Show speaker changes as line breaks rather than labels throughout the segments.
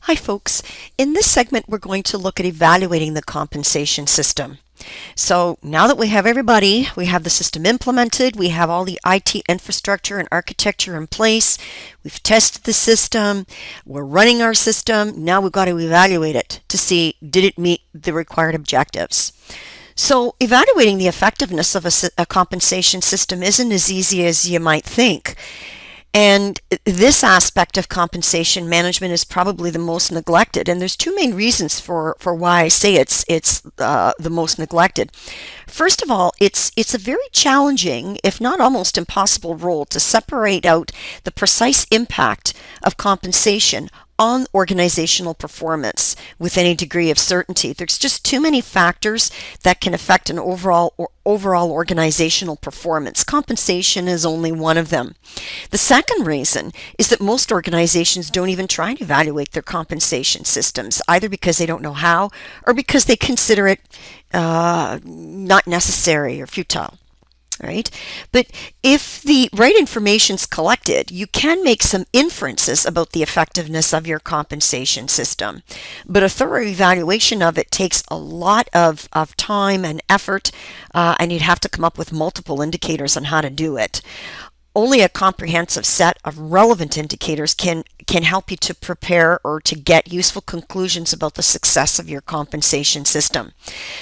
Hi folks, in this segment we're going to look at evaluating the compensation system. So now that we have everybody, we have the system implemented, we have all the IT infrastructure and architecture in place, we've tested the system, we're running our system, now we've got to evaluate it to see did it meet the required objectives. So evaluating the effectiveness of a compensation system isn't as easy as you might think. And this aspect of compensation management is probably the most neglected. And there's two main reasons for why I say it's the most neglected. First of all, it's a very challenging, if not almost impossible role to separate out the precise impact of compensation on organizational performance with any degree of certainty. There's just too many factors that can affect an overall organizational performance. Compensation is only one of them. The second reason is that most organizations don't even try to evaluate their compensation systems, either because they don't know how or because they consider it not necessary or futile. Right? But if the right information is collected, you can make some inferences about the effectiveness of your compensation system. But a thorough evaluation of it takes a lot of time and effort, and you'd have to come up with multiple indicators on how to do it. Only a comprehensive set of relevant indicators can help you to prepare or to get useful conclusions about the success of your compensation system.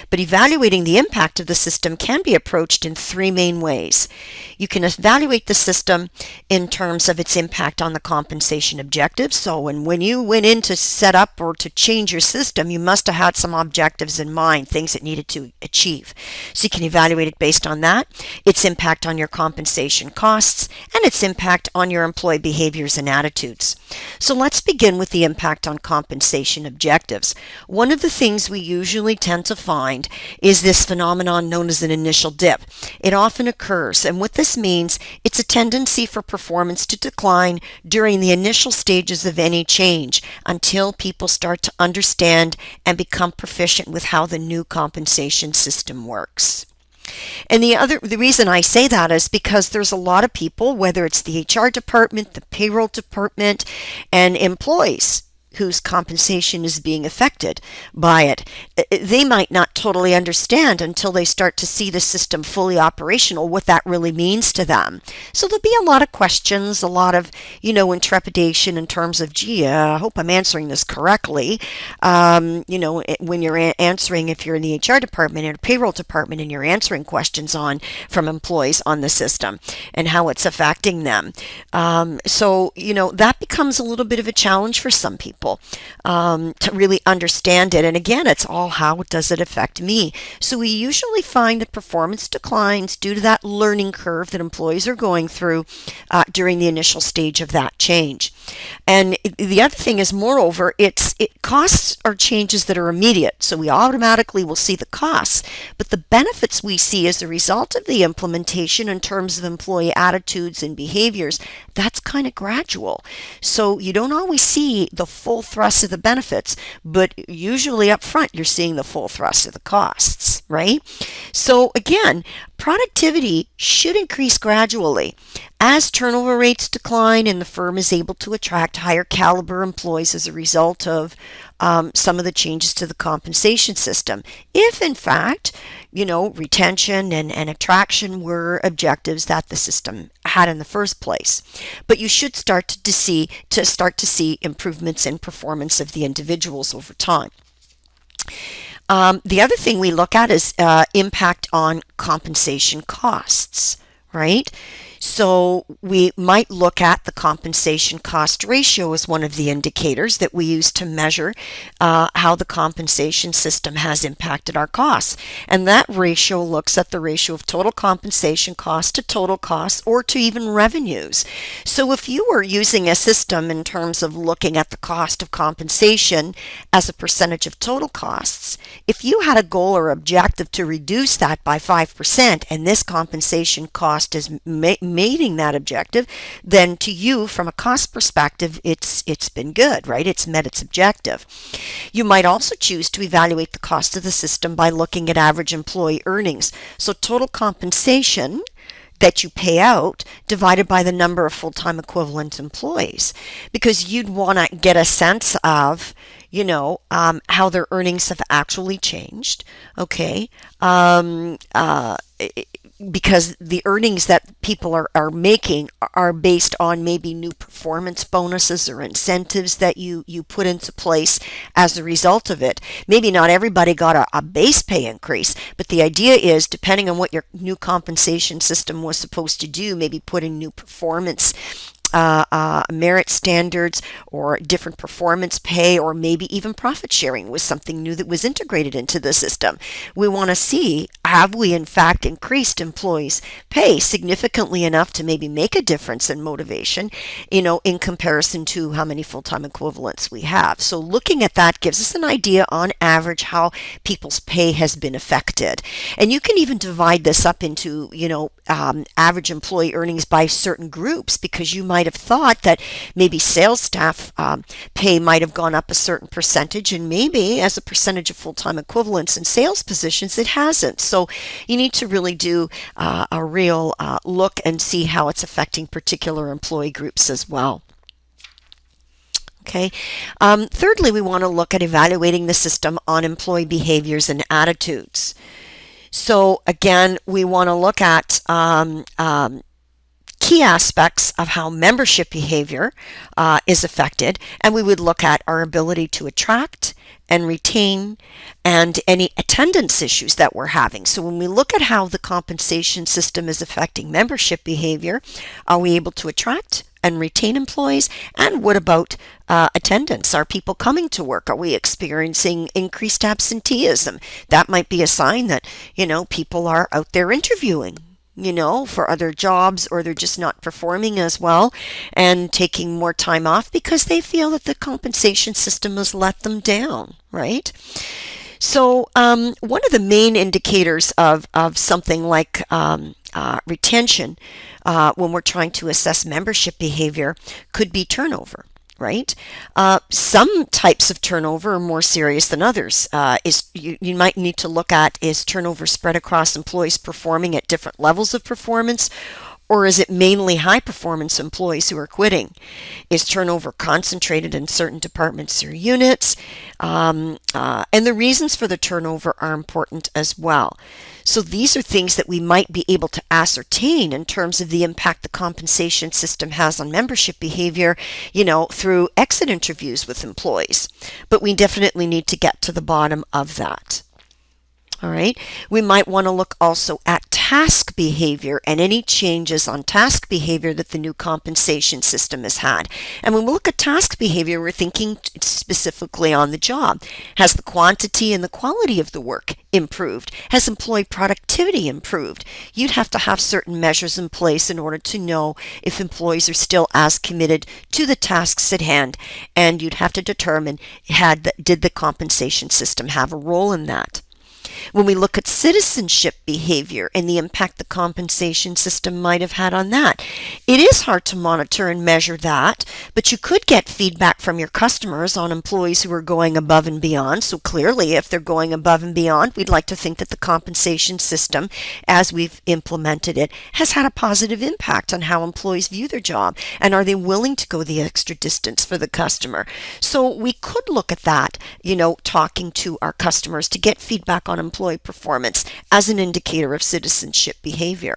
But evaluating the impact of the system can be approached in three main ways. You can evaluate the system in terms of its impact on the compensation objectives. So when you went in to set up or to change your system, you must have had some objectives in mind, things it needed to achieve. So you can evaluate it based on that, its impact on your compensation costs, and its impact on your employee behaviors and attitudes. So let's begin with the impact on compensation objectives. One of the things we usually tend to find is this phenomenon known as an initial dip. It often occurs, and what this means, it's a tendency for performance to decline during the initial stages of any change until people start to understand and become proficient with how the new compensation system works. And the reason I say that is because there's a lot of people, whether it's the HR department, the payroll department, and employees whose compensation is being affected by it. They might not totally understand until they start to see the system fully operational what that really means to them. So there'll be a lot of questions, a lot of, intrepidation in terms of, I hope I'm answering this correctly. When you're answering, if you're in the HR department and payroll department and you're answering questions from employees on the system and how it's affecting them. That becomes a little bit of a challenge for some people. To really understand it. And again, it's all how does it affect me? So we usually find that performance declines due to that learning curve that employees are going through during the initial stage of that change. And the other thing is, moreover, costs are changes that are immediate. So we automatically will see the costs, but the benefits we see as a result of the implementation in terms of employee attitudes and behaviors, that's kind of gradual. So you don't always see the full thrust of the benefits, but usually up front you're seeing the full thrust of the costs, right? So again, productivity should increase gradually as turnover rates decline and the firm is able to attract higher caliber employees as a result of some of the changes to the compensation system. If in fact, retention and attraction were objectives that the system had in the first place. But you should start to see improvements in performance of the individuals over time. The other thing we look at is impact on compensation costs, right? So we might look at the compensation cost ratio as one of the indicators that we use to measure how the compensation system has impacted our costs. And that ratio looks at the ratio of total compensation cost to total costs or to even revenues. So if you were using a system in terms of looking at the cost of compensation as a percentage of total costs, if you had a goal or objective to reduce that by 5% and this compensation cost is meeting that objective, then to you from a cost perspective it's been good, right? It's met its objective. You might also choose to evaluate the cost of the system by looking at average employee earnings. So total compensation that you pay out divided by the number of full-time equivalent employees, because you'd want to get a sense of how their earnings have actually changed, okay? Um, uh, because the earnings that people are making are based on maybe new performance bonuses or incentives that you put into place as a result of it. Maybe not everybody got a base pay increase, but the idea is, depending on what your new compensation system was supposed to do, maybe putting new performance merit standards or different performance pay, or maybe even profit sharing was something new that was integrated into the system. We want to see, have we in fact increased employees' pay significantly enough to maybe make a difference in motivation, in comparison to how many full-time equivalents we have. So looking at that gives us an idea on average how people's pay has been affected. And you can even divide this up into, average employee earnings by certain groups, because you might have thought that maybe sales staff pay might have gone up a certain percentage, and maybe as a percentage of full-time equivalents in sales positions it hasn't. So you need to really do a real look and see how it's affecting particular employee groups as well. Okay. Thirdly, we want to look at evaluating the system on employee behaviors and attitudes. So again, we want to look at key aspects of how membership behavior is affected, and we would look at our ability to attract and retain and any attendance issues that we're having. So when we look at how the compensation system is affecting membership behavior, are we able to attract and retain employees? And what about attendance? Are people coming to work? Are we experiencing increased absenteeism? That might be a sign that, people are out there interviewing, for other jobs, or they're just not performing as well and taking more time off because they feel that the compensation system has let them down, right? So one of the main indicators of something like retention when we're trying to assess membership behavior could be turnover. Right? Some types of turnover are more serious than others. You might need to look at, is turnover spread across employees performing at different levels of performance, or is it mainly high performance employees who are quitting? Is turnover concentrated in certain departments or units? And the reasons for the turnover are important as well. So these are things that we might be able to ascertain in terms of the impact the compensation system has on membership behavior, through exit interviews with employees. But we definitely need to get to the bottom of that. All right. We might want to look also at task behavior and any changes on task behavior that the new compensation system has had. And when we look at task behavior, we're thinking specifically on the job. Has the quantity and the quality of the work improved? Has employee productivity improved? You'd have to have certain measures in place in order to know if employees are still as committed to the tasks at hand, and you'd have to determine did the compensation system have a role in that. When we look at citizenship behavior and the impact the compensation system might have had on that, it is hard to monitor and measure that, but you could get feedback from your customers on employees who are going above and beyond. So clearly, if they're going above and beyond, we'd like to think that the compensation system, as we've implemented it, has had a positive impact on how employees view their job, and are they willing to go the extra distance for the customer. So we could look at that, talking to our customers to get feedback on employee performance as an indicator of citizenship behavior.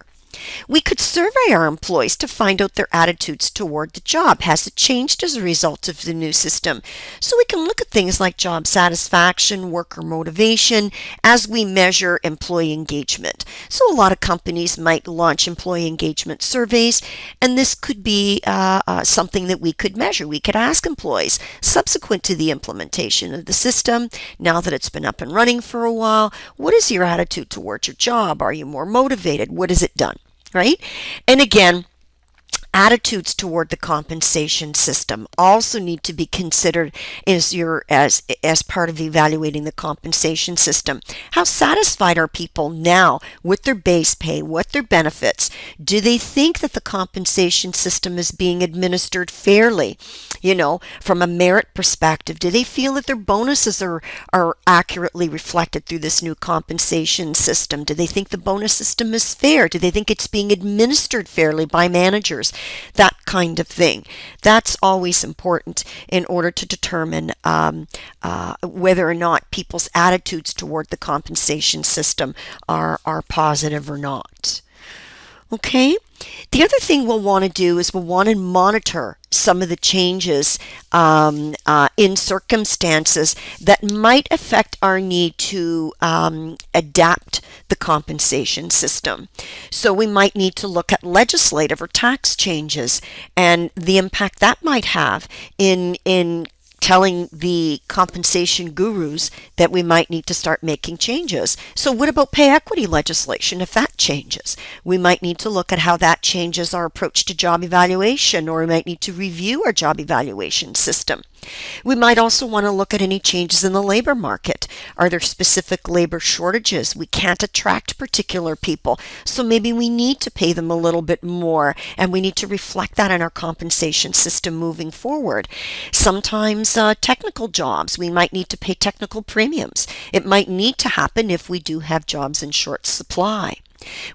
We could survey our employees to find out their attitudes toward the job. Has it changed as a result of the new system? So we can look at things like job satisfaction, worker motivation, as we measure employee engagement. So a lot of companies might launch employee engagement surveys, and this could be something that we could measure. We could ask employees, subsequent to the implementation of the system, now that it's been up and running for a while, what is your attitude towards your job? Are you more motivated? What has it done? Right? And again, attitudes toward the compensation system also need to be considered as part of evaluating the compensation system. How satisfied are people now with their base pay, with their benefits? Do they think that the compensation system is being administered fairly? From a merit perspective, do they feel that their bonuses are accurately reflected through this new compensation system? Do they think the bonus system is fair? Do they think it's being administered fairly by managers? that kind of thing. That's always important in order to determine whether or not people's attitudes toward the compensation system are positive or not. Okay, the other thing we'll want to do is we'll want to monitor some of the changes in circumstances that might affect our need to adapt the compensation system. So we might need to look at legislative or tax changes and the impact that might have in telling the compensation gurus that we might need to start making changes. So what about pay equity legislation if that changes? We might need to look at how that changes our approach to job evaluation, or we might need to review our job evaluation system. We might also want to look at any changes in the labor market. Are there specific labor shortages? We can't attract particular people, so maybe we need to pay them a little bit more, and we need to reflect that in our compensation system moving forward. Sometimes technical jobs, we might need to pay technical premiums. It might need to happen if we do have jobs in short supply.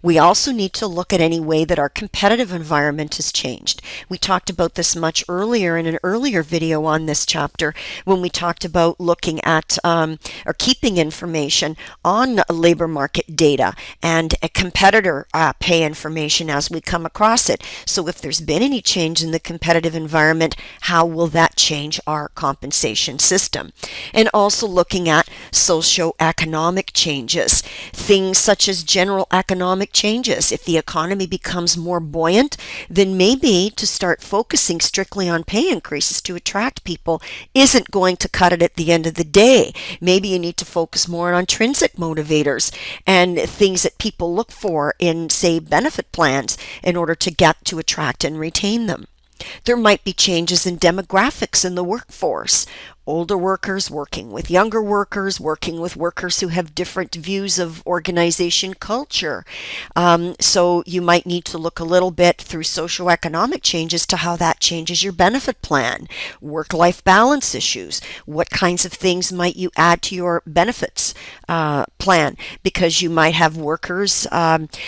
We also need to look at any way that our competitive environment has changed. We talked about this much earlier in an earlier video on this chapter when we talked about looking at or keeping information on labor market data and a competitor pay information as we come across it. So if there's been any change in the competitive environment, how will that change our compensation system? And also looking at socioeconomic changes, things such as general economic changes. If the economy becomes more buoyant, then maybe to start focusing strictly on pay increases to attract people isn't going to cut it at the end of the day. Maybe you need to focus more on intrinsic motivators and things that people look for in, say, benefit plans in order to get to attract and retain them. There might be changes in demographics in the workforce. Older workers working with younger workers, working with workers who have different views of organization culture. So you might need to look a little bit through socioeconomic changes to how that changes your benefit plan. Work-life balance issues. What kinds of things might you add to your benefits plan? Because you might have workers that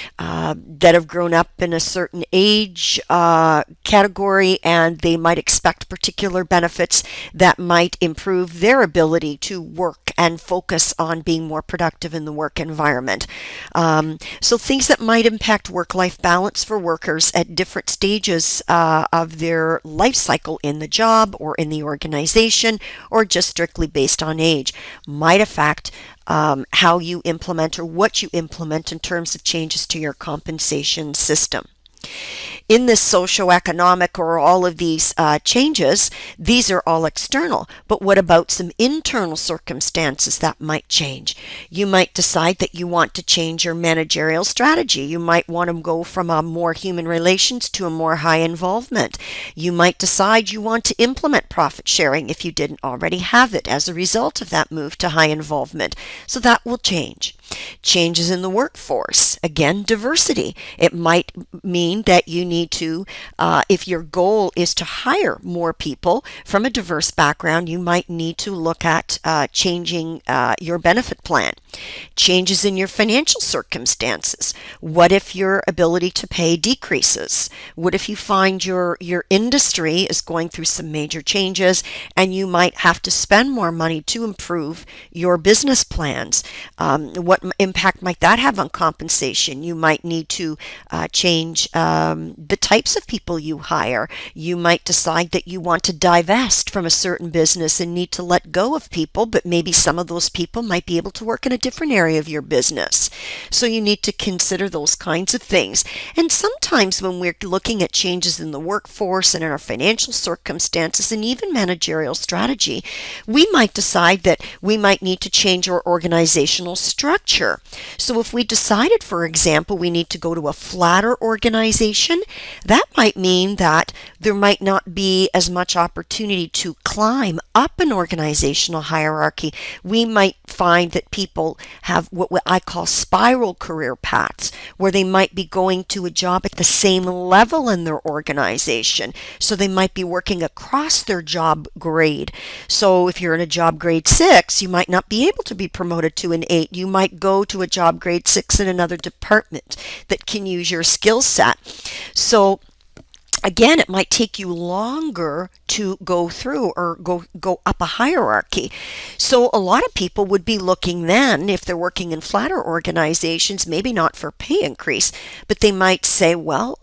have grown up in a certain age category, and they might expect particular benefits that might improve their ability to work and focus on being more productive in the work environment. So things that might impact work-life balance for workers at different stages of their life cycle in the job or in the organization, or just strictly based on age, might affect how you implement or what you implement in terms of changes to your compensation system. In this socioeconomic or all of these changes, these are all external. But what about some internal circumstances that might change? You might decide that you want to change your managerial strategy. You might want to go from a more human relations to a more high involvement. You might decide you want to implement profit sharing if you didn't already have it as a result of that move to high involvement. So that will change. Changes in the workforce. Again, diversity. It might mean that you need to, if your goal is to hire more people from a diverse background, you might need to look at changing your benefit plan. Changes in your financial circumstances. What if your ability to pay decreases? What if you find your industry is going through some major changes and you might have to spend more money to improve your business plans? What impact might that have on compensation? You might need to change the types of people you hire. You might decide that you want to divest from a certain business and need to let go of people, but maybe some of those people might be able to work in a different area of your business. So you need to consider those kinds of things. And sometimes when we're looking at changes in the workforce and in our financial circumstances and even managerial strategy, we might decide that we might need to change our organizational structure. So if we decided, for example, we need to go to a flatter organization, that might mean that there might not be as much opportunity to climb up an organizational hierarchy. We might find that people have what I call spiral career paths, where they might be going to a job at the same level in their organization. So they might be working across their job grade. So if you're in a job grade 6, you might not be able to be promoted to an 8. You might go to a job grade 6 in another department that can use your skill set. So Again, it might take you longer to go through or go up a hierarchy. So a lot of people would be looking then, if they're working in flatter organizations, maybe not for pay increase, but they might say, well,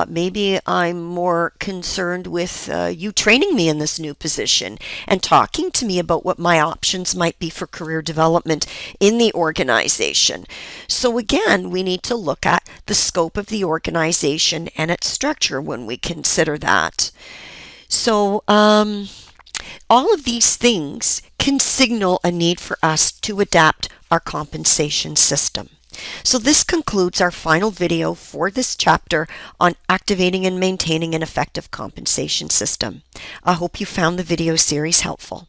maybe I'm more concerned with you training me in this new position and talking to me about what my options might be for career development in the organization. So again, we need to look at the scope of the organization and its structure when we consider that. So all of these things can signal a need for us to adapt our compensation system. So this concludes our final video for this chapter on activating and maintaining an effective compensation system. I hope you found the video series helpful.